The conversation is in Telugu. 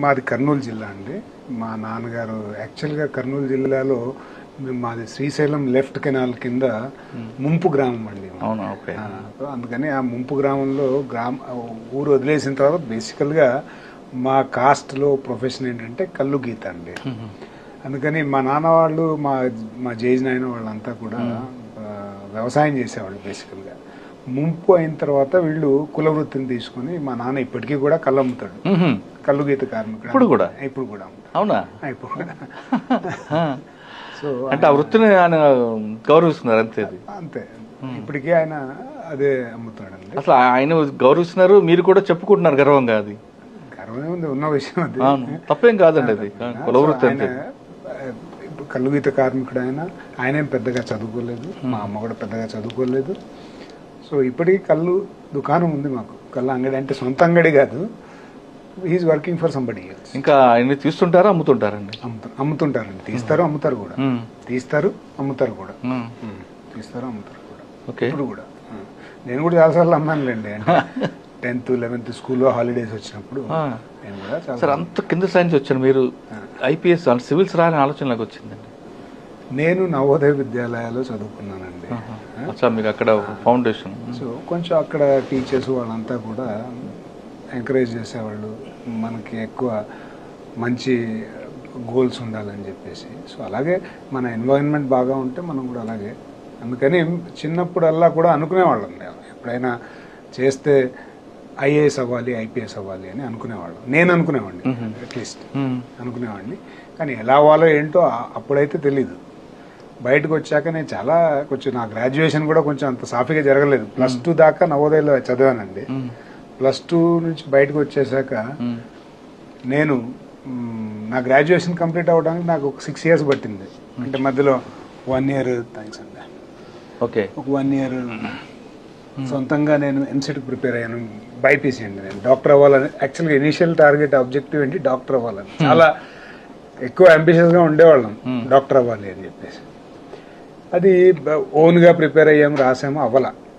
మాది కర్నూలు జిల్లా అండి. మా నాన్నగారు యాక్చువల్గా కర్నూలు జిల్లాలో మాది శ్రీశైలం లెఫ్ట్ కెనాల్ కింద ముంపు గ్రామం అండి. అందుకని ఆ ముంపు గ్రామంలో ఊరు వదిలేసిన తర్వాత బేసికల్గా మా కాస్ట్లో ప్రొఫెషన్ ఏంటంటే కల్లు గీత అండి. అందుకని మా నాన్న వాళ్ళు మా జేజ్ నాయన వాళ్ళంతా కూడా వ్యవసాయం చేసేవాళ్ళు. బేసికల్గా ముంపు అయిన తర్వాత వీళ్ళు కుల వృత్తిని తీసుకుని మా నాన్న ఇప్పటికీ కూడా కళ్ళు అమ్ముతాడు. కల్లు గీత కార్మికుడు ఇప్పుడు కూడా అవునా? ఇప్పుడు కూడా సో అంటే ఆ వృత్తిని ఆయన గౌరవిస్తున్నారు అంతే ఇప్పటికీ ఆయన అదే అమ్ముతాడండి. అసలు ఆయన గౌరవిస్తున్నారు, మీరు కూడా చెప్పుకుంటున్నారు గర్వంగా. అది గర్వమే ఉంది, ఉన్న విషయం అది, తప్పేం కాదండి. అది కుల వృత్తి అంటే కల్లు గీత కార్మికుడు ఆయనేం పెద్దగా చదువుకోలేదు, మా అమ్మ కూడా పెద్దగా చదువుకోలేదు. సో ఇప్పటికీ కళ్ళు దుకాణం ఉంది మాకు. కళ్ళు అంగడి అంటే సొంత అంగడి కాదు, he is working for somebody else. ఇంకా ఆయన తీస్తుంటారా అమ్ముతుంటారండి? అమ్ముతుంటారండి. తీస్తారు అమ్ముతారు కూడా. తీస్తారు అమ్ముతారు కూడా. తీస్తారు అమ్ముతారు కూడా. ఇప్పుడు కూడా నేను కూడా చాలాసార్లు అమ్మానులేండి. అంటే 10th 11th స్కూల్లో హాలిడేస్ వచ్చినప్పుడు నేను కూడా సార్ అంత కింద సైన్స్ వచ్చాను. మీరు ఐపీఎస్ సివిల్స్ రాని ఆలోచనలకు వచ్చిందండి. నేను నవోదయ విద్యాలయాల్లో చదువుకున్నానండి. మీకు అక్కడ ఫౌండేషన్, సో కొంచెం అక్కడ టీచర్స్ వాళ్ళంతా కూడా ఎంకరేజ్ చేసేవాళ్ళు, మనకి ఎక్కువ మంచి గోల్స్ ఉండాలని చెప్పేసి. సో అలాగే మన ఎన్వైరన్మెంట్ బాగా ఉంటే మనం కూడా అలాగే. అందుకని చిన్నప్పుడల్లా కూడా అనుకునేవాళ్ళం, ఎప్పుడైనా చేస్తే ఐఏఎస్ అవ్వాలి, ఐపీఎస్ అవ్వాలి అని అనుకునేవాళ్ళం. నేను అనుకునేవాడిని, అట్లీస్ట్ అనుకునేవాడిని. కానీ ఎలా అవ్వాలో ఏంటో అప్పుడైతే తెలీదు. బయటకు వచ్చాక నేను కొంచెం నా గ్రాడ్యుయేషన్ కూడా కొంచెం అంత సాఫీగా జరగలేదు. +2 దాకా నవోదయలో చదివానండి. +2 నుంచి బయటకు వచ్చేసాక నేను నా గ్రాడ్యుయేషన్ కంప్లీట్ అవ్వడానికి నాకు ఒక 6 years పట్టింది. అంటే మధ్యలో 1 year థ్యాంక్స్ అండి, ఒక 1 year సొంతంగా నేను ఎంసెట్ ప్రిపేర్ అయ్యాను. బైపీసీ అండి. నేను డాక్టర్ అవ్వాలని, యాక్చువల్గా ఇనీషియల్ టార్గెట్ ఆబ్జెక్టివ్ ఏంటి, డాక్టర్ అవ్వాలని. చాలా ఎక్కువ అంబిషియస్గా ఉండేవాళ్ళం, డాక్టర్ అవ్వాలి అని చెప్పేసి. అది ఓన్గా ప్రిపేర్ అయ్యాము, రాసాము, అవ్వాల.